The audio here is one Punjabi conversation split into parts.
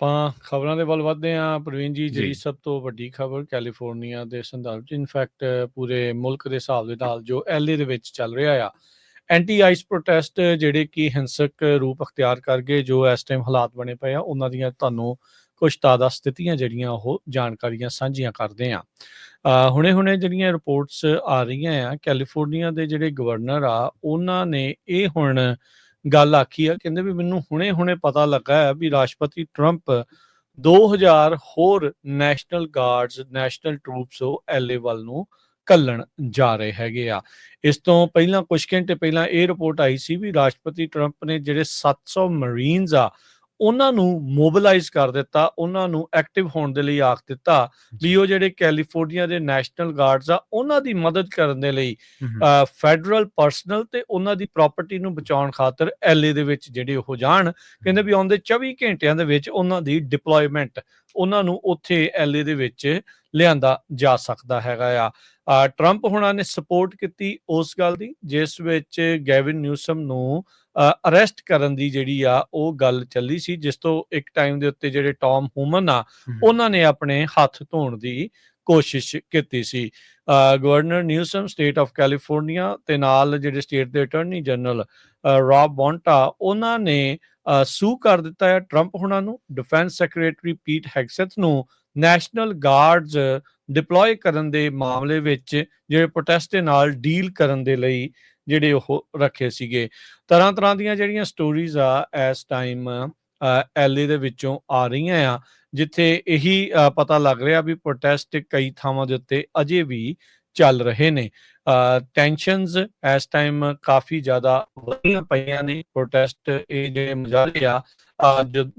ਆਪਾਂ ਖਬਰਾਂ ਦੇ ਵੱਲ ਵੱਧਦੇ ਹਾਂ ਪ੍ਰਵੀਨ ਜੀ। ਜਿਹੜੀ ਜੀ। ਸਭ ਤੋਂ ਵੱਡੀ ਖਬਰ ਕੈਲੀਫੋਰਨੀਆ ਦੇ ਸੰਦਰਭ 'ਚ ਇਨਫੈਕਟ ਪੂਰੇ ਮੁਲਕ ਦੇ ਹਿਸਾਬ ਦੇ ਨਾਲ ਜੋ LA ਦੇ ਵਿੱਚ ਚੱਲ ਰਿਹਾ ਆ, ਐਂਟੀ ਆਈਸ ਪ੍ਰੋਟੈਸਟ ਜਿਹੜੇ ਕਿ ਹਿੰਸਕ ਰੂਪ ਅਖਤਿਆਰ ਕਰ ਗਏ, ਜੋ ਇਸ ਟਾਈਮ ਹਾਲਾਤ ਬਣੇ ਪਏ ਆ ਉਹਨਾਂ ਦੀਆਂ ਤੁਹਾਨੂੰ ਕੁਛ ਤਾਜ਼ਾ ਸਥਿਤੀਆਂ ਜਿਹੜੀਆਂ ਉਹ ਜਾਣਕਾਰੀਆਂ ਸਾਂਝੀਆਂ ਕਰਦੇ ਆ। ਹੁਣੇ ਜਿਹੜੀਆਂ ਰਿਪੋਰਟਸ ਆ ਰਹੀਆਂ ਆ, ਕੈਲੀਫੋਰਨੀਆ ਦੇ ਜਿਹੜੇ ਗਵਰਨਰ ਆ ਉਹਨਾਂ ਨੇ ਇਹ ਹੁਣ ਗੱਲ ਆਖੀ ਆ, ਕਹਿੰਦੇ ਵੀ ਮੈਨੂੰ ਹੁਣੇ ਪਤਾ ਲੱਗਾ ਹੈ ਵੀ ਰਾਸ਼ਟਰਪਤੀ ਟਰੰਪ 2000 ਹੋਰ ਨੈਸ਼ਨਲ ਗਾਰਡਸ, ਨੈਸ਼ਨਲ ਟਰੂਪਸ ਉਹ LA ਵੱਲ ਨੂੰ ਘੱਲਣ ਜਾ ਰਹੇ ਹੈਗੇ ਆ। ਇਸ ਤੋਂ ਪਹਿਲਾਂ ਕੁਝ ਘੰਟੇ ਪਹਿਲਾਂ ਇਹ ਰਿਪੋਰਟ ਆਈ ਸੀ ਵੀ ਰਾਸ਼ਟਰਪਤੀ ਟਰੰਪ ਨੇ ਜਿਹੜੇ 700 ਮਰੀਨਸ ਆ ਉਹਨਾਂ ਨੂੰ ਮੋਬਿਲਾਈਜ਼ ਕਰ ਦਿੱਤਾ, ਉਹਨਾਂ ਨੂੰ ਐਕਟਿਵ ਹੋਣ ਦੇ ਲਈ ਆਖ ਦਿੱਤਾ ਵੀ ਉਹ ਜਿਹੜੇ ਕੈਲੀਫੋਰਨੀਆ ਦੇ ਨੈਸ਼ਨਲ ਗਾਰਡਸ ਆ ਉਹਨਾਂ ਦੀ ਮਦਦ ਕਰਨ ਦੇ ਲਈ ਫੈਡਰਲ ਪਰਸਨਲ ਤੇ ਉਹਨਾਂ ਦੀ ਪ੍ਰਾਪਰਟੀ ਨੂੰ ਬਚਾਉਣ ਖਾਤਰ LA ਦੇ ਵਿੱਚ ਜਿਹੜੇ ਉਹ ਜਾਣ। ਕਹਿੰਦੇ ਵੀ ਆਉਂਦੇ 24 ਘੰਟਿਆਂ ਦੇ ਵਿੱਚ ਉਹਨਾਂ ਦੀ ਡਿਪਲੋਇਮੈਂਟ, ਉਹਨਾਂ ਨੂੰ ਉੱਥੇ LA ਦੇ ਵਿੱਚ ਲਿਆਂਦਾ ਜਾ ਸਕਦਾ ਹੈਗਾ ਆ। ਟਰੰਪ ਹੁਣਾਂ ਨੇ ਸਪੋਰਟ ਕੀਤੀ ਉਸ ਗੱਲ ਦੀ ਜਿਸ ਵਿੱਚ ਗੈਵਿਨ ਨਿਊਸਮ ਨੂੰ ਅਰੈਸਟ ਕਰਨ ਦੀ ਜਿਹੜੀ ਆ ਉਹ ਗੱਲ ਚੱਲੀ ਸੀ, ਜਿਸ ਤੋਂ ਇੱਕ ਟਾਈਮ ਦੇ ਉੱਤੇ ਜਿਹੜੇ ਟੌਮ ਹੂਮਨ ਆ ਉਹਨਾਂ ਨੇ ਆਪਣੇ ਹੱਥ ਧੋਣ ਦੀ ਕੋਸ਼ਿਸ਼ ਕੀਤੀ ਸੀ। Governor Newsom state of California ਤੇ ਨਾਲ ਜਿਹੜੇ ਸਟੇਟ ਦੇ ਅਟਾਰਨੀ ਜਨਰਲ ਰੌਬ ਬੌਂਟਾ ਉਹਨਾਂ ਨੇ ਸੂ ਕਰ ਦਿੱਤਾ ਹੈ ਟਰੰਪ ਹੁਣਾਂ ਨੂੰ, ਡਿਫੈਂਸ ਸੈਕਟਰੀ ਪੀਟ ਹੈਗਸੈਥ ਨੂੰ ਨੈਸ਼ਨਲ ਗਾਰਡਸ ਡਿਪਲੋਏ ਕਰਨ ਦੇ ਮਾਮਲੇ ਵਿੱਚ ਜਿਹੜੇ ਪ੍ਰੋਟੈਸਟ ਦੇ ਨਾਲ ਡੀਲ ਕਰਨ ਦੇ ਲਈ ਜਿਹੜੇ ਉਹ ਰੱਖੇ ਸੀਗੇ। ਤਰ੍ਹਾਂ ਦੀਆਂ ਜਿਹੜੀਆਂ ਸਟੋਰੀਜ਼ ਆ ਇਸ ਟਾਈਮ LA ਦੇ ਵਿੱਚੋਂ ਆ ਰਹੀਆਂ ਆ, ਜਿੱਥੇ ਇਹੀ ਪਤਾ ਲੱਗ ਰਿਹਾ ਵੀ ਪ੍ਰੋਟੈਸਟ ਕਈ ਥਾਵਾਂ ਦੇ ਉੱਤੇ ਅਜੇ ਵੀ ਚੱਲ ਰਹੇ ਨੇ। ਟੈਂਸ਼ਨਸ ਇਸ ਟਾਈਮ ਕਾਫੀ ਜ਼ਿਆਦਾ ਵਧੀਆਂ ਪਈਆਂ ਨੇ। ਪ੍ਰੋਟੈਸਟ ਇਹ ਜਿਹੜੇ ਮੁਜ਼ਾਹਰੇ ਆ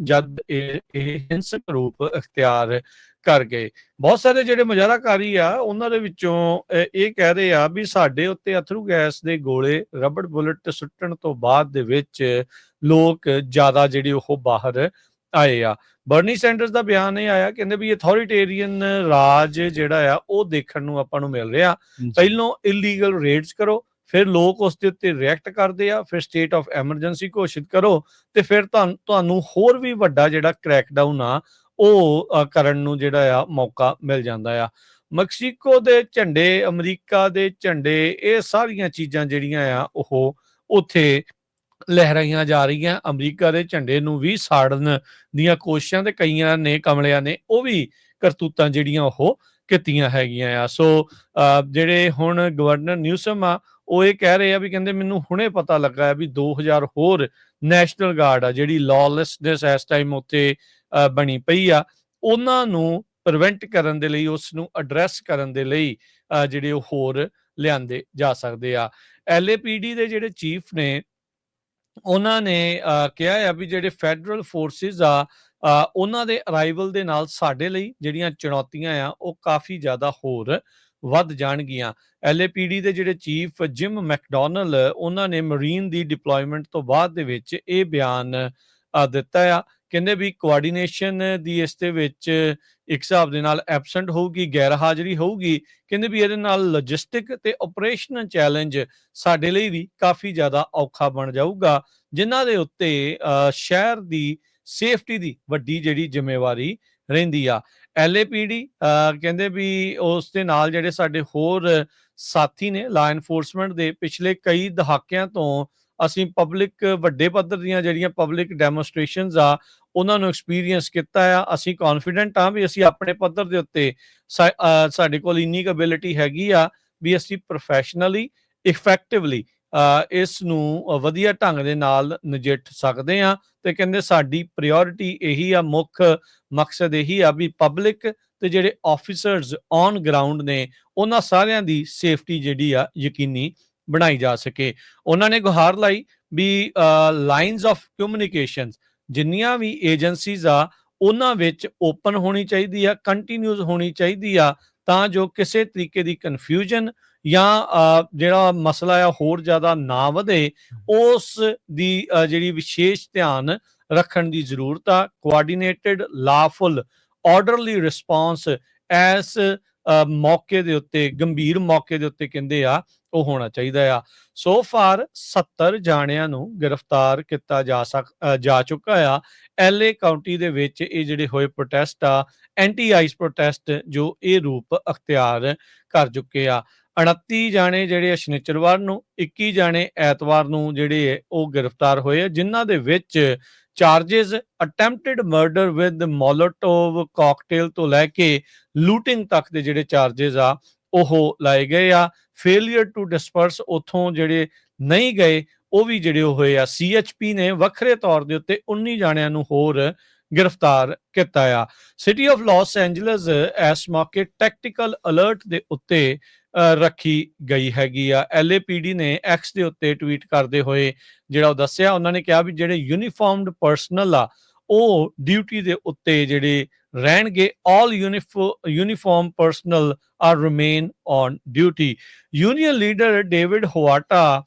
ਜਦ ਇਹ ਹਿੰਸਕ ਰੂਪ ਅਖਤਿਆਰ ਕਰ ਗਏ, ਬਹੁਤ ਸਾਰੇ ਜਿਹੜੇ ਮੁਜ਼ਾਹਰਾਕਾਰੀ ਆ ਉਹਨਾਂ ਦੇ ਵਿੱਚੋਂ ਇਹ ਕਹਿ ਰਹੇ ਆ ਵੀ ਸਾਡੇ ਉੱਤੇ ਅਥਰੂ ਗੈਸ ਦੇ ਗੋਲੇ, ਰਬੜ ਬੁਲਟ ਸੁੱਟਣ ਤੋਂ ਬਾਅਦ ਦੇ ਵਿੱਚ ਲੋਕ ਜ਼ਿਆਦਾ ਜਿਹੜੇ ਉਹ ਬਾਹਰ ਆਏ ਆ। ਬਰਨੀ ਸੈਂਡਰਸ ਦਾ ਬਿਆਨ ਇਹ ਆਇਆ, ਕਹਿੰਦੇ ਵੀ ਅਥੋਰੀਟੇਰੀਅਨ ਰਾਜ ਜਿਹੜਾ ਆ ਉਹ ਦੇਖਣ ਨੂੰ ਆਪਾਂ ਨੂੰ ਮਿਲ ਰਿਹਾ। ਪਹਿਲੋਂ ਇਲੀਗਲ ਰੇਡਸ ਕਰੋ, ਫਿਰ ਲੋਕ ਉਸ ਦੇ ਉੱਤੇ ਰਿਐਕਟ ਕਰਦੇ ਆ, ਫਿਰ ਸਟੇਟ ਆਫ ਐਮਰਜੈਂਸੀ ਘੋਸ਼ਿਤ ਕਰੋ ਤੇ ਫਿਰ ਤੁਹਾਨੂੰ ਹੋਰ ਵੀ ਵੱਡਾ ਜਿਹੜਾ ਕ੍ਰੈਕਡਾਊਨ ਆ ਉਹ ਕਰਨ ਨੂੰ ਜਿਹੜਾ ਆ ਮੌਕਾ ਮਿਲ ਜਾਂਦਾ ਆ। ਮੈਕਸੀਕੋ ਦੇ ਝੰਡੇ, ਅਮਰੀਕਾ ਦੇ ਝੰਡੇ, ਇਹ ਸਾਰੀਆਂ ਚੀਜ਼ਾਂ ਜਿਹੜੀਆਂ ਆ ਉਹ ਉੱਥੇ ਲਹਿਰਾਈਆਂ ਜਾ ਰਹੀਆਂ। ਅਮਰੀਕਾ ਦੇ ਝੰਡੇ ਨੂੰ ਵੀ ਸਾੜਨ ਦੀਆਂ ਕੋਸ਼ਿਸ਼ਾਂ ਤੇ ਕਈਆਂ ਨੇ, ਕਮਲਿਆਂ ਨੇ ਉਹ ਵੀ ਕਰਤੂਤਾਂ ਜਿਹੜੀਆਂ ਉਹ ਕੀਤੀਆਂ ਹੈਗੀਆਂ ਆ। ਸੋ ਜਿਹੜੇ ਹੁਣ ਗਵਰਨਰ ਨਿਊਸਮ ਆ ਉਹ ਇਹ ਕਹਿ ਰਹੇ ਆ ਵੀ ਕਹਿੰਦੇ ਮੈਨੂੰ ਹੁਣੇ ਪਤਾ ਲੱਗਾ ਵੀ 2000 ਹੋਰ ਨੈਸ਼ਨਲ ਗਾਰਡ ਆ ਜਿਹੜੀ ਲੌਲੈਸਨੈਸ ਇਸ ਟਾਈਮ ਉੱਥੇ ਬਣੀ ਪਈ ਆ, ਉਹਨਾਂ ਨੂੰ ਪ੍ਰੀਵੈਂਟ ਕਰਨ ਦੇ ਲਈ, ਉਸ ਨੂੰ ਐਡਰੈਸ ਕਰਨ ਦੇ ਲਈ ਜਿਹੜੇ ਉਹ ਹੋਰ ਲਿਆਂਦੇ ਜਾ ਸਕਦੇ ਆ। LAPD ਦੇ ਜਿਹੜੇ ਚੀਫ ਨੇ ਉਹਨਾਂ ਨੇ ਕਿਹਾ ਆ ਵੀ ਜਿਹੜੇ ਫੈਡਰਲ ਫੋਰਸਿਸ ਆ ਉਹਨਾਂ ਦੇ ਅਰਾਈਵਲ ਦੇ ਨਾਲ ਸਾਡੇ ਲਈ ਜਿਹੜੀਆਂ ਚੁਣੌਤੀਆਂ ਆ ਉਹ ਕਾਫੀ ਜ਼ਿਆਦਾ ਹੋਰ ਵੱਧ ਜਾਣਗੀਆਂ। LAPD ਦੇ ਜਿਹੜੇ ਚੀਫ ਜਿਮ ਮੈਕਡੋਨਲ ਉਹਨਾਂ ਨੇ ਮਰੀਨ ਦੀ ਡਿਪਲੋਇਮੈਂਟ ਤੋਂ ਬਾਅਦ ਦੇ ਵਿੱਚ ਇਹ ਬਿਆਨ ਦਿੱਤਾ ਆ। ਕਹਿੰਦੇ ਵੀ ਕੋਆਰਡੀਨੇਸ਼ਨ ਦੀ ਇਸ ਦੇ ਵਿੱਚ ਇੱਕ ਹਿਸਾਬ ਦੇ ਨਾਲ ਐਬਸੈਂਟ ਹੋਊਗੀ, ਗੈਰ ਹਾਜ਼ਰੀ ਹੋਊਗੀ। ਕਹਿੰਦੇ ਵੀ ਇਹਦੇ ਨਾਲ ਲੌਜਿਸਟਿਕ ਤੇ ਆਪਰੇਸ਼ਨਲ ਚੈਲੰਜ ਸਾਡੇ ਲਈ ਵੀ ਕਾਫੀ ਜ਼ਿਆਦਾ ਔਖਾ ਬਣ ਜਾਊਗਾ, ਜਿਨ੍ਹਾਂ ਦੇ ਉੱਤੇ ਸ਼ਹਿਰ ਦੀ ਸੇਫਟੀ ਦੀ ਵੱਡੀ ਜਿਹੜੀ ਜ਼ਿੰਮੇਵਾਰੀ ਰਹਿੰਦੀ ਆ। LAPD ਕਹਿੰਦੇ ਵੀ ਉਸ ਦੇ ਨਾਲ ਜਿਹੜੇ ਸਾਡੇ ਹੋਰ ਸਾਥੀ ਨੇ ਲਾ ਐਨਫੋਰਸਮੈਂਟ ਦੇ, ਪਿਛਲੇ ਕਈ ਦਹਾਕਿਆਂ ਤੋਂ ਅਸੀਂ ਪਬਲਿਕ ਵੱਡੇ ਪੱਧਰ ਦੀਆਂ ਜਿਹੜੀਆਂ ਪਬਲਿਕ ਡੈਮੋਸਟ੍ਰੇਸ਼ਨਸ ਆ ਉਹਨਾਂ ਨੂੰ ਐਕਸਪੀਰੀਅੰਸ ਕੀਤਾ ਆ। ਅਸੀਂ ਕੌਨਫੀਡੈਂਟ ਆ ਵੀ ਅਸੀਂ ਆਪਣੇ ਪੱਧਰ ਦੇ ਉੱਤੇ ਸਾਡੇ ਕੋਲ ਇੰਨੀ ਕੁ ਐਬਿਲਿਟੀ ਹੈਗੀ ਆ ਵੀ ਅਸੀਂ ਪ੍ਰੋਫੈਸ਼ਨਲੀ, ਇਫੈਕਟਿਵਲੀ ਇਸ ਨੂੰ ਵਧੀਆ ਢੰਗ ਦੇ ਨਾਲ ਨਜਿੱਠ ਸਕਦੇ ਆ। ਤੇ ਕਹਿੰਦੇ ਸਾਡੀ ਪ੍ਰਾਇੋਰਟੀ ਇਹੀ ਆ, ਮੁੱਖ ਮਕਸਦ ਇਹੀ ਆ ਵੀ ਪਬਲਿਕ ਤੇ ਜਿਹੜੇ ਆਫਿਸਰਸ ਔਨ ਗਰਾਊਂਡ ਨੇ ਉਹਨਾਂ ਸਾਰਿਆਂ ਦੀ ਸੇਫਟੀ ਜਿਹੜੀ ਆ ਯਕੀਨੀ ਬਣਾਈ ਜਾ ਸਕੇ। ਉਹਨਾਂ ਨੇ ਗੁਹਾਰ ਲਾਈ ਵੀ ਲਾਈਨਸ ਆਫ ਕਮਿਊਨੀਕੇਸ਼ਨ ਜਿੰਨੀਆਂ ਵੀ ਏਜੰਸੀਜ਼ ਆ ਉਹਨਾਂ ਵਿੱਚ ਓਪਨ ਹੋਣੀ ਚਾਹੀਦੀ ਆ, ਕੰਟੀਨਿਊਸ ਹੋਣੀ ਚਾਹੀਦੀ ਆ, ਤਾਂ ਜੋ ਕਿਸੇ ਤਰੀਕੇ ਦੀ ਕਨਫਿਊਜ਼ਨ ਜਾਂ ਜਿਹੜਾ ਮਸਲਾ ਆ ਹੋਰ ਜ਼ਿਆਦਾ ਨਾ ਵਧੇ। ਉਸ ਦੀ ਜਿਹੜੀ ਵਿਸ਼ੇਸ਼ ਧਿਆਨ ਰੱਖਣ ਦੀ ਜ਼ਰੂਰਤ ਆ। ਕੋਆਰਡੀਨੇਟਡ, ਲਾਫੁਲ, ਆਰਡਰਲੀ ਰਿਸਪੌਂਸ ਇਸ ਮੌਕੇ ਦੇ ਉੱਤੇ, ਗੰਭੀਰ ਮੌਕੇ ਦੇ ਉੱਤੇ ਕਹਿੰਦੇ ਆ ਉਹ ਹੋਣਾ ਚਾਹੀਦਾ ਆ। ਸੋ ਫਾਰ 70 ਜਾਣਿਆਂ ਨੂੰ ਗ੍ਰਿਫਤਾਰ ਕੀਤਾ ਜਾ ਚੁੱਕਾ ਆ। LA ਕਾਉਂਟੀ ਦੇ ਵਿੱਚ ਇਹ ਜਿਹੜੇ ਹੋਏ ਪ੍ਰੋਟੈਸਟ ਆ, ਐਂਟੀ ਆਈਸ ਪ੍ਰੋਟੈਸਟ, ਜੋ ਇਹ ਰੂਪ ਅਖਤਿਆਰ ਕਰ ਚੁੱਕੇ ਆ। 29 ਜਾਣੇ ਜਿਹੜੇ ਸ਼ਨੀਚਰਵਾਰ ਨੂੰ, 21 ਜਾਣੇ ਐਤਵਾਰ ਨੂੰ ਜਿਹੜੇ ਉਹ ਗ੍ਰਿਫਤਾਰ ਹੋਏ ਆ, ਜਿਨ੍ਹਾਂ ਦੇ ਵਿੱਚ charges attempted murder with Molotov cocktail ਤੋਂ ਲੈ ਕੇ ਲੂਟਿੰਗ ਤੱਕ ਦੇ ਜਿਹੜੇ ਚਾਰजेस ਆ ਉਹ ਲਾਏ ਗਏ ਆ। ਫੇਲੀਅਰ ਟੂ ਡਿਸਪਰਸ ਉੱਥੋਂ ਜਿਹੜੇ ਨਹੀਂ ਗਏ ਉਹ ਵੀ ਜਿਹੜੇ ਹੋਏ ਆ। CHP ਨੇ ਵੱਖਰੇ ਤੌਰ ਦੇ ਉੱਤੇ 19 ਜਾਣਿਆਂ ਨੂੰ ਹੋਰ ਗ੍ਰਿਫਤਾਰ ਕੀਤਾ ਆ। ਸਿਟੀ ਆਫ ਲਾਸ ਐਂਜਲਸ ਇਸ ਮੌਕੇ ਟੈਕਟੀਕਲ ਅਲਰਟ ਦੇ ਉੱਤੇ ਰੱਖੀ ਗਈ ਹੈਗੀ ਆ। LAPD ਨੇ X ਦੇ ਉੱਤੇ ਟਵੀਟ ਕਰਦੇ ਹੋਏ ਜਿਹੜਾ ਉਹ ਦੱਸਿਆ, ਉਹਨਾਂ ਨੇ ਕਿਹਾ ਵੀ ਜਿਹੜੇ ਯੂਨੀਫਾਰਮਡ ਪਰਸਨਲ ਆ ਉਹ ਡਿਊਟੀ ਦੇ ਉੱਤੇ ਜਿਹੜੇ ਰਹਿਣਗੇ। All uniform personnel are remain on duty. Union leader David Huerta,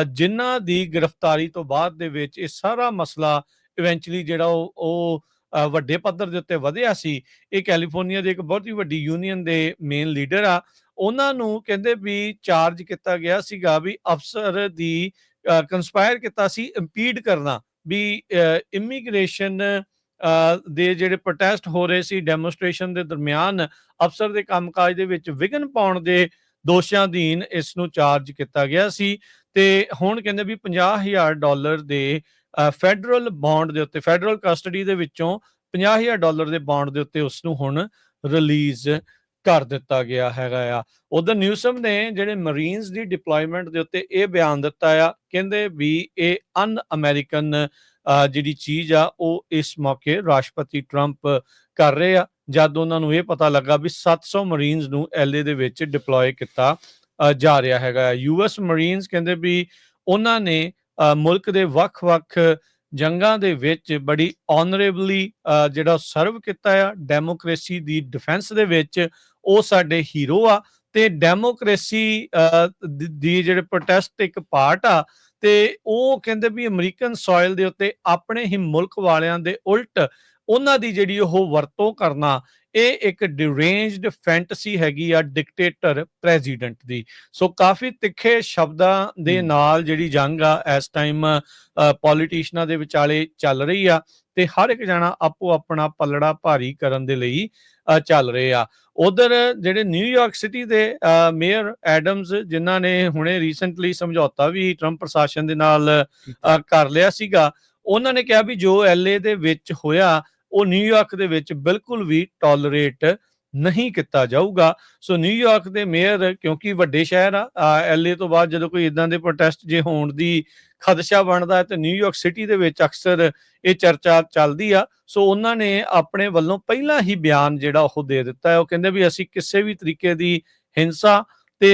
ਜਿਨ੍ਹਾਂ ਦੀ ਗ੍ਰਿਫਤਾਰੀ ਤੋਂ ਬਾਅਦ ਦੇ ਵਿੱਚ ਇਹ ਸਾਰਾ ਮਸਲਾ ਇਵੈਂਚੁਅਲੀ ਜਿਹੜਾ ਉਹ ਵੱਡੇ ਪੱਧਰ ਦੇ ਉੱਤੇ ਵਧਿਆ ਸੀ, ਇਹ ਕੈਲੀਫੋਰਨੀਆ ਦੇ ਇੱਕ ਬਹੁਤ ਹੀ ਵੱਡੀ ਯੂਨੀਅਨ ਦੇ ਮੇਨ ਲੀਡਰ ਆ। ਉਹਨਾਂ ਨੂੰ ਕਹਿੰਦੇ ਵੀ ਚਾਰਜ ਕੀਤਾ ਗਿਆ ਸੀਗਾ ਵੀ ਅਫਸਰ ਦੀ ਕੰਸਪਾਇਰ ਕੀਤਾ ਸੀ ਇੰਪੀਡ ਕਰਨਾ, ਵੀ ਇਮੀਗ੍ਰੇਸ਼ਨ ਦੇ ਜਿਹੜੇ ਪ੍ਰੋਟੈਸਟ ਹੋ ਰਹੇ ਸੀ ਡੈਮੋਸਟ੍ਰੇਸ਼ਨ ਦੇ ਦਰਮਿਆਨ ਅਫਸਰ ਦੇ ਕੰਮਕਾਜ ਦੇ ਵਿੱਚ ਵਿਘਨ ਪਾਉਣ ਦੇ ਦੋਸ਼ਾਂ ਅਧੀਨ ਇਸ ਨੂੰ ਚਾਰਜ ਕੀਤਾ ਗਿਆ ਸੀ। ਤੇ ਹੁਣ ਕਹਿੰਦੇ ਵੀ $50,000 ਦੇ ਫੈਡਰਲ ਬੌਂਡ ਦੇ ਉੱਤੇ, ਫੈਡਰਲ ਕਸਟਡੀ ਦੇ ਵਿੱਚੋਂ $50,000 ਦੇ ਬੌਂਡ ਦੇ ਉੱਤੇ ਉਸ ਨੂੰ ਹੁਣ ਰਿਲੀਜ਼ ਕਰ ਦਿੱਤਾ ਗਿਆ ਹੈਗਾ ਆ। ਉਧਰ ਨਿਊਸਮ ਨੇ ਜਿਹੜੇ ਮਰੀਨਸ ਦੀ ਡਿਪਲੋਇਮੈਂਟ ਦੇ ਉੱਤੇ ਇਹ ਬਿਆਨ ਦਿੱਤਾ ਆ, ਕਹਿੰਦੇ ਵੀ ਇਹ ਅਨ ਅਮਰੀਕਨ ਜਿਹੜੀ ਚੀਜ਼ ਆ ਉਹ ਇਸ ਮੌਕੇ ਰਾਸ਼ਟਰਪਤੀ ਟਰੰਪ ਕਰ ਰਹੇ ਆ, ਜਦ ਉਹਨਾਂ ਨੂੰ ਇਹ ਪਤਾ ਲੱਗਾ ਵੀ 700 ਮਰੀਨਸ ਨੂੰ LA ਦੇ ਵਿੱਚ ਡਿਪਲੋਏ ਕੀਤਾ ਜਾ ਰਿਹਾ ਹੈਗਾ। US ਮਰੀਨਸ ਕਹਿੰਦੇ ਵੀ ਉਹਨਾਂ ਨੇ ਮੁਲਕ ਦੇ ਵੱਖ-ਵੱਖ ਜੰਗਾਂ ਦੇ ਵਿੱਚ ਬੜੀ ਆਨਰੇਬਲੀ ਜਿਹੜਾ ਸਰਵ ਕੀਤਾ ਆ। ਡੈਮੋਕ੍ਰੇਸੀ ਦੀ ਡਿਫੈਂਸ ਦੇ ਵਿੱਚ ਉਹ ਸਾਡੇ ਹੀਰੋ ਆ, ਤੇ ਡੈਮੋਕ੍ਰੇਸੀ ਦੀ ਜਿਹੜੇ ਪ੍ਰੋਟੈਸਟ ਇੱਕ ਪਾਰਟ ਆ, ਤੇ ਉਹ ਕਹਿੰਦੇ ਵੀ ਅਮਰੀਕਨ ਸੋਇਲ ਦੇ ਉੱਤੇ ਆਪਣੇ ਹੀ ਮੁਲਕ ਵਾਲਿਆਂ ਦੇ ਉਲਟ ਉਹਨਾਂ ਦੀ ਜਿਹੜੀ ਉਹ ਵਰਤੋਂ ਕਰਨਾ, ਇਹ ਇੱਕ ਡਿਰੇਂਜਡ ਫੈਂਟਸੀ ਹੈਗੀ ਆ ਡਿਕਟੇਟਰ ਪ੍ਰੈਜ਼ੀਡੈਂਟ ਦੀ। ਸੋ ਕਾਫੀ ਤਿੱਖੇ ਸ਼ਬਦਾਂ ਦੇ ਨਾਲ ਜਿਹੜੀ ਜੰਗ ਆ ਇਸ ਟਾਈਮ ਪੋਲੀਟੀਸ਼ੀਅਨਾਂ ਦੇ ਵਿਚਾਲੇ ਚੱਲ ਰਹੀ ਆ, ਤੇ ਹਰ ਇੱਕ ਜਣਾ ਆਪੋ ਆਪਣਾ ਪੱਲੜਾ ਭਾਰੀ ਕਰਨ ਦੇ ਲਈ ਚੱਲ ਰਹੇ ਆ। ਉਧਰ ਜਿਹੜੇ ਨਿਊਯਾਰਕ ਸਿਟੀ ਦੇ ਮੇਅਰ ਐਡਮਸ, ਜਿਨ੍ਹਾਂ ਨੇ ਹੁਣੇ ਰੀਸੈਂਟਲੀ ਸਮਝੌਤਾ ਵੀ ਟਰੰਪ ਪ੍ਰਸ਼ਾਸਨ ਦੇ ਨਾਲ ਕਰ ਲਿਆ ਸੀਗਾ, ਉਹਨਾਂ ਨੇ ਕਿਹਾ ਵੀ ਜੋ LA ਦੇ ਵਿੱਚ ਹੋਇਆ ਉਹ ਨਿਊਯਾਰਕ ਦੇ ਵਿੱਚ ਬਿਲਕੁਲ ਵੀ ਟੋਲਰੇਟ ਨਹੀਂ ਕੀਤਾ ਜਾਊਗਾ। ਸੋ ਨਿਊਯਾਰਕ ਦੇ ਮੇਅਰ, ਕਿਉਂਕਿ ਵੱਡੇ ਸ਼ਹਿਰ ਆ, LA ਤੋਂ ਬਾਅਦ ਜਦੋਂ ਕੋਈ ਇਦਾਂ ਦੇ ਪ੍ਰੋਟੈਸਟ ਜੇ ਹੋਣ ਦੀ ਖਦਸ਼ਾ ਬਣਦਾ ਹੈ ਤੇ ਨਿਊਯਾਰਕ ਸਿਟੀ ਦੇ ਵਿੱਚ ਅਕਸਰ ਇਹ ਚਰਚਾ ਚੱਲਦੀ ਆ। ਸੋ ਉਹਨਾਂ ਨੇ ਆਪਣੇ ਵੱਲੋਂ ਪਹਿਲਾਂ ਹੀ ਬਿਆਨ ਜਿਹੜਾ ਉਹ ਦੇ ਦਿੱਤਾ ਹੈ। ਉਹ ਕਹਿੰਦੇ ਵੀ ਅਸੀਂ ਕਿਸੇ ਵੀ ਤਰੀਕੇ ਦੀ ਹਿੰਸਾ ਤੇ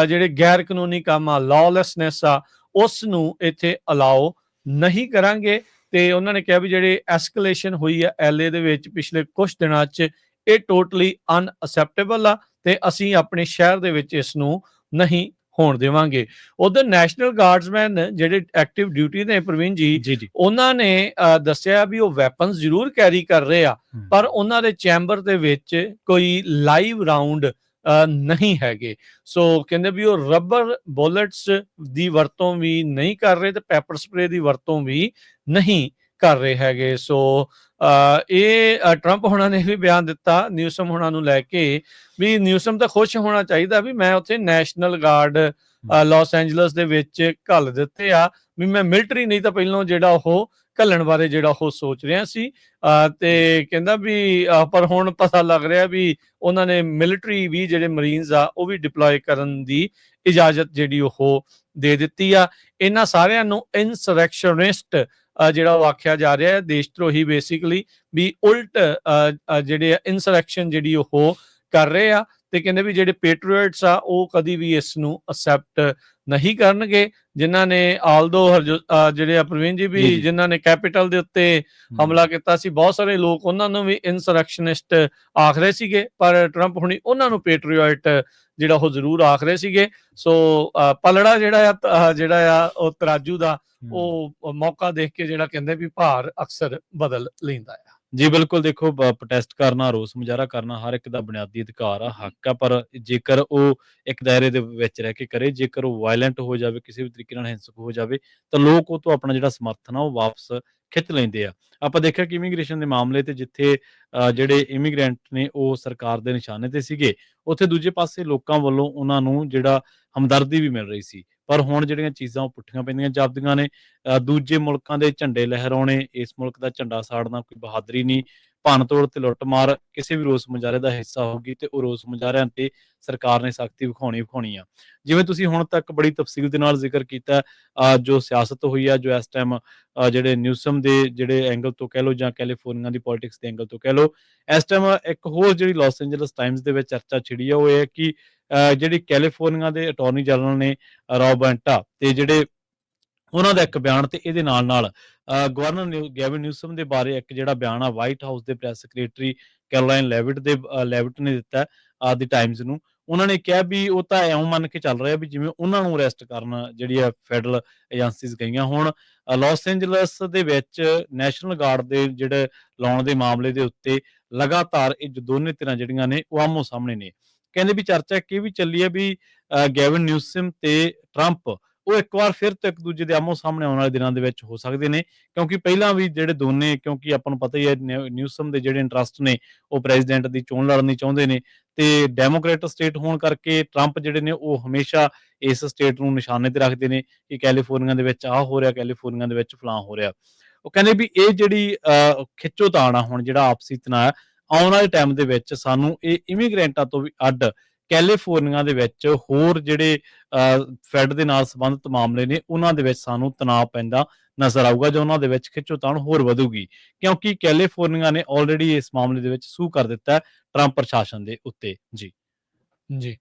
ਜਿਹੜੇ ਗੈਰ ਕਾਨੂੰਨੀ ਕੰਮ ਆ, ਲਾਅਲੈਸਨੈਸ ਆ, ਉਸ ਨੂੰ ਇੱਥੇ ਅਲਾਓ ਨਹੀਂ ਕਰਾਂਗੇ। ਤੇ ਉਹਨਾਂ ਨੇ ਕਿਹਾ ਵੀ ਜਿਹੜੇ ਐਸਕੇਲੇਸ਼ਨ ਹੋਈ ਆ LA ਦੇ ਵਿੱਚ ਪਿਛਲੇ ਕੁਝ ਦਿਨਾਂ 'ਚ, ਇਹ ਟੋਟਲੀ ਅਨਅਸੈਪਟੇਬਲ ਆ, ਤੇ ਅਸੀਂ ਆਪਣੇ ਸ਼ਹਿਰ ਦੇ ਵਿੱਚ ਇਸ ਨੂੰ ਨਹੀਂ ਹੋਣ ਦੇਵਾਂਗੇ। ਉਧਰ ਨੈਸ਼ਨਲ ਗਾਰਡਸਮੈਨ ਜਿਹੜੇ ਐਕਟਿਵ ਡਿਊਟੀ ਨੇ, ਪ੍ਰਵੀਨ ਜੀ, ਉਹਨਾਂ ਨੇ ਦੱਸਿਆ ਵੀ ਉਹ ਵੈਪਨਸ ਜ਼ਰੂਰ ਕੈਰੀ ਕਰ ਰਹੇ ਆ, ਪਰ ਉਹਨਾਂ ਦੇ ਚੈਂਬਰ ਦੇ ਵਿੱਚ ਕੋਈ ਲਾਈਵ ਰਾਉਂਡ ਨਹੀਂ ਹੈਗੇ। ਸੋ ਕਹਿੰਦੇ ਵੀ ਉਹ ਰਬਰ ਬੁਲੇਟਸ ਦੀ ਵਰਤੋਂ ਵੀ ਨਹੀਂ ਕਰ ਰਹੇ ਤੇ ਪੈਪਰ ਸਪਰੇ ਦੀ ਵਰਤੋਂ ਵੀ ਨਹੀਂ ਕਰ ਰਹੇ ਹੈਗੇ। ਸੋ ਇਹ ਟਰੰਪ ਹੋਣਾ ਨੇ ਵੀ ਬਿਆਨ ਦਿੱਤਾ ਨਿਊਸਮ ਹੋਣਾ ਨੂੰ ਲੈ ਕੇ, ਵੀ ਨਿਊਸਮ ਤਾਂ ਖੁਸ਼ ਹੋਣਾ ਚਾਹੀਦਾ ਵੀ ਮੈਂ ਉੱਥੇ ਨੈਸ਼ਨਲ ਗਾਰਡ ਲਾਸ ਐਂਜਲਸ ਦੇ ਵਿੱਚ ਘੱਲ ਦਿੱਤੇ ਆ, ਵੀ ਮੈਂ ਮਿਲਟਰੀ ਨਹੀਂ ਤਾਂ ਪਹਿਲਾਂ ਜਿਹੜਾ ਉਹ ਘੱਲਣ ਬਾਰੇ ਜਿਹੜਾ ਉਹ ਸੋਚ ਰਿਹਾ ਸੀ। ਤੇ ਕਹਿੰਦਾ ਵੀ ਪਰ ਹੁਣ ਪਤਾ ਲੱਗ ਰਿਹਾ ਵੀ ਉਹਨਾਂ ਨੇ ਮਿਲਟਰੀ ਵੀ ਜਿਹੜੇ ਮਰੀਨਸ ਆ ਉਹ ਵੀ ਡਿਪਲੋਏ ਕਰਨ ਦੀ ਇਜਾਜ਼ਤ ਜਿਹੜੀ ਉਹ ਦੇ ਦਿੱਤੀ ਆ। ਇਹਨਾਂ ਸਾਰਿਆਂ ਨੂੰ ਇਨਸਰੈਕਸ਼ਨਿਸਟ ਜਿਹੜਾ ਉਹ ਆਖਿਆ ਜਾ ਰਿਹਾ ਹੈ, ਦੇਸ਼ ਧਰੋਹੀ ਬੇਸਿਕਲੀ, ਵੀ ਉਲਟ ਜਿਹੜੇ ਇਨਸਰੈਕਸ਼ਨ ਜਿਹੜੀ ਉਹ ਕਰ ਰਹੇ ਆ। ਤੇ ਕਹਿੰਦੇ ਵੀ ਜਿਹੜੇ ਪੈਟਰੀਅਟਸ ਆ ਉਹ ਕਦੀ ਵੀ ਇਸ ਨੂੰ ਅਸੈਪਟ ਨਹੀਂ ਕਰਨਗੇ। ਜਿਨ੍ਹਾਂ ਨੇ ਆਲਦੋ ਜਿਹੜੇ ਪ੍ਰਵੀਨ ਜੀ ਵੀ ਜਿਨ੍ਹਾਂ ਨੇ ਕੈਪੀਟਲ ਦੇ ਉੱਤੇ ਹਮਲਾ ਕੀਤਾ ਸੀ, ਬਹੁਤ ਸਾਰੇ ਲੋਕ ਉਹਨਾਂ ਨੂੰ ਵੀ ਇਨਸਰੈਕਸ਼ਨਿਸਟ ਆਖ ਰਹੇ ਸੀਗੇ, ਪਰ ਟਰੰਪ ਹੁਣੀ ਉਹਨਾਂ ਨੂੰ ਪੈਟਰੀਅਟ ਜਿਹੜਾ ਉਹ ਜ਼ਰੂਰ ਆਖ ਰਹੇ ਸੀਗੇ। ਸੋ ਪਲੜਾ ਜਿਹੜਾ ਆ ਉਹ ਤਰਾਜੂ ਦਾ ਉਹ ਮੌਕਾ ਦੇਖ ਕੇ ਜਿਹੜਾ ਕਹਿੰਦੇ ਵੀ ਭਾਰ ਅਕਸਰ ਬਦਲ ਲੈਂਦਾ ਆ। ਜੀ ਬਿਲਕੁਲ, ਦੇਖੋ ਪ੍ਰੋਟੈਸਟ ਕਰਨਾ, ਰੋਸ ਮੁਜ਼ਾਹਰਾ ਕਰਨਾ ਹਰ ਇੱਕ ਦਾ ਬੁਨਿਆਦੀ ਅਧਿਕਾਰ ਆ, ਹੱਕ ਆ, ਪਰ ਜੇਕਰ ਉਹ ਇੱਕ ਦਾਇਰੇ ਦੇ ਵਿੱਚ ਰਹਿ ਕੇ ਕਰੇ, ਜੇਕਰ ਉਹ ਵਾਇਲੈਂਟ ਹੋ ਜਾਵੇ, ਕਿਸੇ ਵੀ ਤਰੀਕੇ ਨਾਲ ਹਿੰਸਕ ਹੋ ਜਾਵੇ, ਤਾਂ ਲੋਕ ਉਹ ਤੋਂ ਆਪਣਾ ਜਿਹੜਾ ਸਮਰਥਨ ਆ ਉਹ ਵਾਪਸ ਖਿੱਚ ਲੈਂਦੇ ਆ। ਆਪਾਂ ਦੇਖਿਆ ਕਿ ਇਮੀਗ੍ਰੇਸ਼ਨ ਦੇ ਮਾਮਲੇ ਤੇ ਜਿੱਥੇ ਜਿਹੜੇ ਇਮੀਗ੍ਰੈਂਟ ਨੇ ਉਹ ਸਰਕਾਰ ਦੇ ਨਿਸ਼ਾਨੇ ਤੇ ਸੀਗੇ, ਉੱਥੇ ਦੂਜੇ ਪਾਸੇ ਲੋਕਾਂ ਵੱਲੋਂ ਉਹਨਾਂ ਨੂੰ ਜਿਹੜਾ ਹਮਦਰਦੀ ਵੀ ਮਿਲ ਰਹੀ ਸੀ। ਪਰ ਹੁਣ ਜਿਹੜੀਆਂ ਚੀਜ਼ਾਂ ਉਹ ਪੁੱਠੀਆਂ ਪੈਂਦੀਆਂ ਜਾਪਦੀਆਂ ਨੇ। ਦੂਜੇ ਮੁਲਕਾਂ ਦੇ ਝੰਡੇ ਲਹਿਰਾਉਣੇ, ਇਸ ਮੁਲਕ ਦਾ ਝੰਡਾ ਸਾੜਨਾ ਕੋਈ ਬਹਾਦਰੀ ਨਹੀਂ। ਭੰਨ-ਤੋੜ ਤੇ ਲੁੱਟ-ਮਾਰ ਕਿਸੇ ਵੀ ਰੋਸ ਮੁਜ਼ਾਹਰੇ ਦਾ ਹਿੱਸਾ ਹੋਊਗੀ ਤੇ ਉਹ ਰੋਸ ਮੁਜ਼ਾਹਰਿਆਂ ਤੇ ਸਰਕਾਰ ਨੇ ਸਖਤੀ ਵਿਖਾਉਣੀ ਆ। ਜਿਵੇਂ ਤੁਸੀਂ ਹੁਣ ਤੱਕ ਬੜੀ ਤਫਸੀਲ ਦੇ ਨਾਲ ਜ਼ਿਕਰ ਕੀਤਾ, ਜੋ ਸਿਆਸਤ ਹੋਈ ਆ, ਜੋ ਇਸ ਟਾਈਮ ਜਿਹੜੇ ਨਿਊਸਮ ਦੇ ਜਿਹੜੇ ਐਂਗਲ ਤੋਂ ਕਹਿ ਲਓ ਜਾਂ ਕੈਲੀਫੋਰਨੀਆ ਦੀ ਪੋਲਿਟਿਕਸ ਦੇ ਐਂਗਲ ਤੋਂ ਕਹਿ ਲਓ, ਇਸ ਟਾਈਮ ਇੱਕ ਹੋਰ ਜਿਹੜੀ ਲਾਸ ਐਂਜਲਸ ਟਾਈਮਜ਼ ਦੇ ਵਿੱਚ ਚਰਚਾ ਛਿੜੀ ਆ, ਉਹ ਇਹ ਹੈ ਕਿ ਜਿਹੜੀ ਕੈਲੀਫੋਰਨੀਆ ਦੇ ਅਟਾਰਨੀ ਜਨਰਲ ਨੇ ਰੌਬੈਂਟਾ, ਤੇ ਜਿਹੜੇ ਉਹਨਾਂ ਦਾ ਇੱਕ ਬਿਆਨ ਤੇ ਇਹਦੇ ਨਾਲ-ਨਾਲ ਗਵਰਨਰ ਗੈਵਿਨ ਨਿਊਸਮ ਦੇ ਬਾਰੇ ਇੱਕ ਜਿਹੜਾ ਬਿਆਨ ਆ ਵਾਈਟ ਹਾਊਸ ਦੇ ਪ੍ਰੈਸ ਸੈਕਟਰੀ ਕੈਰੋਲਾਈਨ ਲੈਵਿਟ ਨੇ ਦਿੱਤਾ ਦੀ ਟਾਈਮਜ਼ ਨੂੰ। ਉਹਨਾਂ ਨੇ ਕਿਹਾ ਵੀ ਉਹ ਤਾਂ ਇਉਂ ਮੰਨ ਕੇ ਚੱਲ ਰਿਹਾ ਵੀ ਜਿਵੇਂ ਉਹਨਾਂ ਨੂੰ ਅਰੈਸਟ ਕਰਨ ਜਿਹੜੀ ਆ ਫੈਡਰਲ ਏਜੰਸੀਜ਼ ਗਈਆਂ ਹੋਣ। ਲਾਸ ਐਂਜਲਸ ਦੇ ਵਿੱਚ ਨੈਸ਼ਨਲ ਗਾਰਡ ਦੇ ਜਿਹੜੇ ਲਾਉਣ ਦੇ ਮਾਮਲੇ ਦੇ ਉੱਤੇ ਲਗਾਤਾਰ ਇਹ ਜੋ ਦੋਨੇ ਧਿਰਾਂ ਜਿਹੜੀਆਂ ਨੇ ਉਹ ਆਮੋ-ਸਾਹਮਣੇ ਨੇ। ਕਹਿੰਦੇ ਵੀ ਚਰਚਾ ਇਹ ਵੀ ਚੱਲੀ ਹੈ ਵੀ ਗੈਵਿਨ ਨਿਊਸਮ ਤੇ ਟਰੰਪ ਉਹ ਇੱਕ ਵਾਰ ਫਿਰ ਤੋਂ ਇੱਕ ਦੂਜੇ ਦੇ ਆਮੋ-ਸਾਹਮਣੇ ਆਉਣ ਵਾਲੇ ਦਿਨਾਂ ਦੇ ਵਿੱਚ ਹੋ ਸਕਦੇ ਨੇ, ਕਿਉਂਕਿ ਪਹਿਲਾਂ ਵੀ ਜਿਹੜੇ ਦੋਨੇ, ਕਿਉਂਕਿ ਆਪਾਂ ਨੂੰ ਪਤਾ ਹੀ ਹੈ ਨਿਊਸਮ ਦੇ ਜਿਹੜੇ ਇੰਟਰਸਟ ਨੇ ਉਹ ਪ੍ਰੈਜ਼ੀਡੈਂਟ ਦੀ ਚੋਣ ਲੜਨੀ ਚਾਹੁੰਦੇ ਨੇ, ਤੇ ਡੈਮੋਕ੍ਰੇਟ ਸਟੇਟ ਹੋਣ ਕਰਕੇ ਟਰੰਪ ਜਿਹੜੇ ਨੇ ਉਹ ਹਮੇਸ਼ਾ ਇਸ ਸਟੇਟ ਨੂੰ ਨਿਸ਼ਾਨੇ ਤੇ ਰੱਖਦੇ ਨੇ ਕਿ ਕੈਲੀਫੋਰਨੀਆ ਦੇ ਵਿੱਚ ਆਹ ਹੋ ਰਿਹਾ, ਕੈਲੀਫੋਰਨੀਆ ਦੇ ਵਿੱਚ ਫਲਾਂ ਹੋ ਰਿਹਾ। ਉਹ ਕਹਿੰਦੇ ਵੀ ਇਹ ਜਿਹੜੀ ਖਿੱਚੋਤਾਣ ਆ ਹੁਣ ਜਿਹੜਾ ਆਪਸੀ ਤਣਾਅ ਆਉਣ ਵਾਲੇ ਟਾਈਮ ਦੇ ਵਿੱਚ ਸਾਨੂੰ ਇਹ ਇਮੀਗ੍ਰੈਂਟਾਂ ਤੋਂ ਵੀ ਅੱਡ ਕੈਲੀਫੋਰਨੀਆ ਦੇ ਵਿੱਚ ਹੋਰ ਜਿਹੜੇ ਫੈਡ ਦੇ ਨਾਲ ਸੰਬੰਧਿਤ ਮਾਮਲੇ ਨੇ ਉਹਨਾਂ ਦੇ ਵਿੱਚ ਸਾਨੂੰ ਤਣਾਅ ਪੈਂਦਾ ਨਜ਼ਰ ਆਊਗਾ, ਜਾਂ ਉਹਨਾਂ ਦੇ ਵਿੱਚ ਖਿੱਚੋਤਾਣ ਹੋਰ ਵਧੂਗੀ, ਕਿਉਂਕਿ ਕੈਲੀਫੋਰਨੀਆ ਨੇ ਆਲਰੇਡੀ ਇਸ ਮਾਮਲੇ ਦੇ ਵਿੱਚ ਸੂ ਕਰ ਦਿੱਤਾ ਟਰੰਪ ਪ੍ਰਸ਼ਾਸਨ ਦੇ ਉੱਤੇ। ਜੀ ਜੀ।